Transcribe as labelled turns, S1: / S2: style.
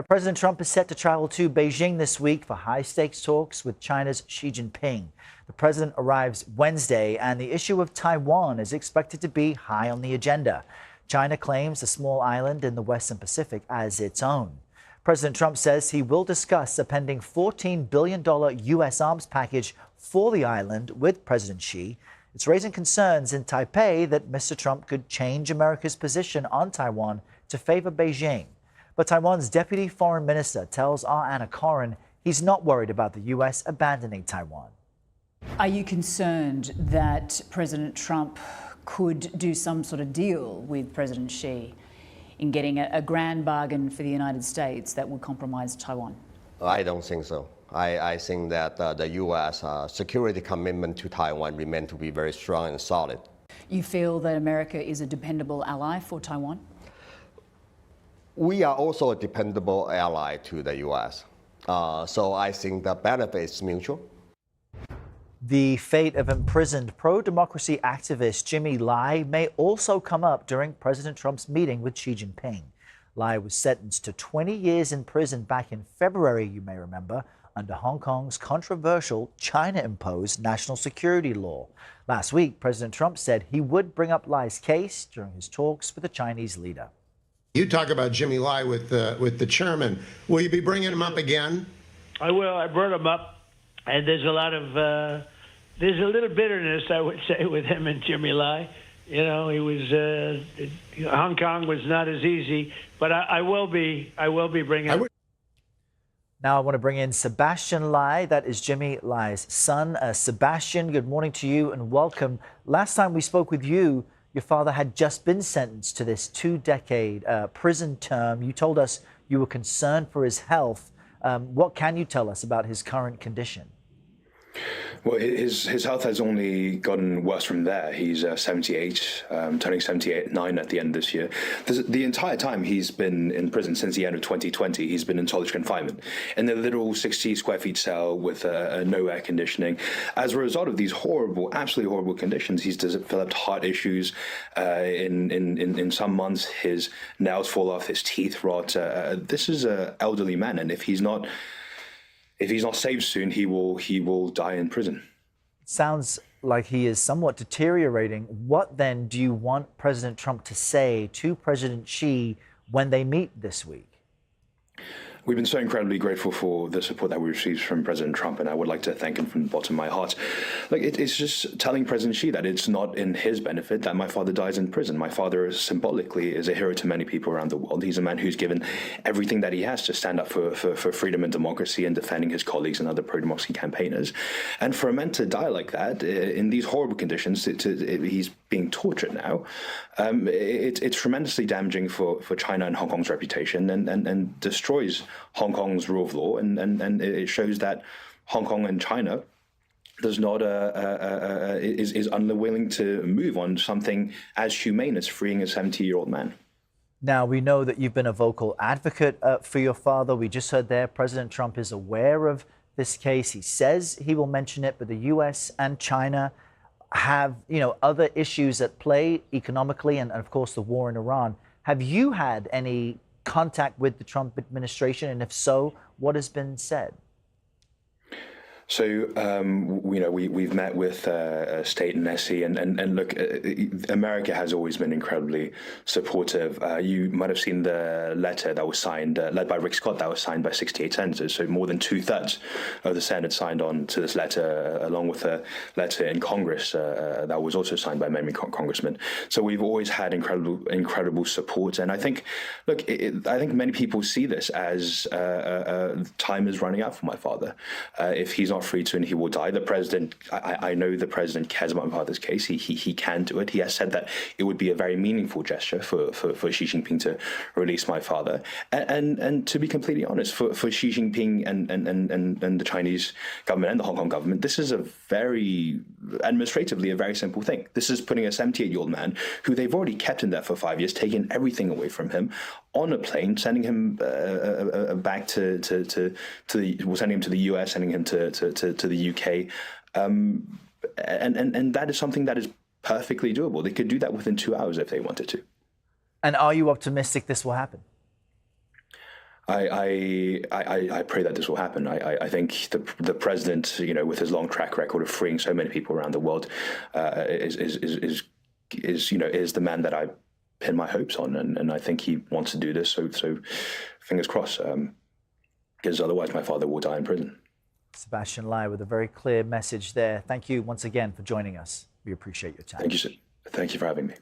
S1: President Trump is set to travel to Beijing this week for high-stakes talks with China's Xi Jinping. The president arrives Wednesday, and the issue of Taiwan is expected to be high on the agenda. China claims the small island in the Western Pacific as its own. President Trump says he will discuss a pending $14 billion U.S. arms package for the island with President Xi. It's raising concerns in Taipei that Mr. Trump could change America's position on Taiwan to favor Beijing. But Taiwan's deputy foreign minister tells our Anna Corin he's not worried about the U.S. abandoning Taiwan.
S2: Are you concerned that President Trump could do some sort of deal with President Xi in getting a grand bargain for the United States that would compromise Taiwan?
S3: I don't think so. I think that the U.S. Security commitment to Taiwan remains to be very strong and solid.
S2: You feel that America is a dependable ally for Taiwan?
S3: We are also a dependable ally to the U.S. So I think the benefit is mutual.
S1: The fate of imprisoned pro-democracy activist Jimmy Lai may also come up during President Trump's meeting with Xi Jinping. Lai was sentenced to 20 years in prison back in February, you may remember, under Hong Kong's controversial China-imposed national security law. Last week, President Trump said he would bring up Lai's case during his talks with the Chinese leader.
S4: You talk about Jimmy Lai with the chairman. Will you be bringing him up again?
S5: I will. I brought him up, and there's a lot of there's a little bitterness, I would say, with him and Jimmy Lai. You know, he was Hong Kong was not as easy, but I will be bringing him.
S1: Now I want to bring in Sebastien Lai. That is Jimmy Lai's son. Sebastian, good morning to you and welcome. Last time we spoke with you, your father had just been sentenced to this 2-decade prison term. You told us you were concerned for his health. What can you tell us about his current condition?
S6: Well, his health has only gotten worse from there. He's 78, turning 79 at the end of this year. The entire time he's been in prison since the end of 2020, he's been in solitary confinement in a little 60 square feet cell with no air conditioning. As a result of these horrible, absolutely horrible conditions, he's developed heart issues. In some months, his nails fall off, his teeth rot. This is an elderly man, and if he's not saved soon, he will die in prison.
S1: Sounds like he is somewhat deteriorating. What then do you want President Trump to say to President Xi when they meet this week?
S6: We've been so incredibly grateful for the support that we received from President Trump, and I would like to thank him from the bottom of my heart. It's just telling President Xi that it's not in his benefit that my father dies in prison. My father symbolically is a hero to many people around the world. He's a man who's given everything that he has to stand up for freedom and democracy and defending his colleagues and other pro-democracy campaigners. And for a man to die like that, in these horrible conditions, he's being tortured now, it's tremendously damaging for China and Hong Kong's reputation and destroys Hong Kong's rule of law, and it shows that Hong Kong and China is unwilling to move on something as humane as freeing a 70-year-old man.
S1: Now, we know that you've been a vocal advocate for your father. We just heard there President Trump is aware of this case. He says he will mention it, but the U.S. and China have, other issues at play economically and, of course, the war in Iran. Have you had any contact with the Trump administration? And if so, what has been said?
S6: So, we've met with State and Nessie, and look, America has always been incredibly supportive. You might have seen the letter that was signed, led by Rick Scott, that was signed by 68 senators. So more than 2/3 of the Senate signed on to this letter, along with a letter in Congress that was also signed by many congressmen. So we've always had incredible support. And I think, look, I think many people see this as time is running out for my father. If he's not free soon, he will die. The president, I know the president cares about my father's case. He can do it. He has said that it would be a very meaningful gesture for Xi Jinping to release my father. And to be completely honest, for Xi Jinping and the Chinese government and the Hong Kong government, this is administratively a very simple thing. This is putting a 78-year-old man who they've already kept in there for 5 years, taking everything away from him, on a plane, sending him back sending him to the US, sending him to the UK, and that is something that is perfectly doable. They could do that within 2 hours if they wanted to.
S1: And are you optimistic this will happen?
S6: I pray that this will happen. I think the president, with his long track record of freeing so many people around the world, is the man that I pin my hopes on, and I think he wants to do this. So fingers crossed, because otherwise my father will die in prison.
S1: Sebastian Lai with a very clear message there. Thank you once again for joining us. We appreciate your time.
S6: Thank you, sir. Thank you for having me.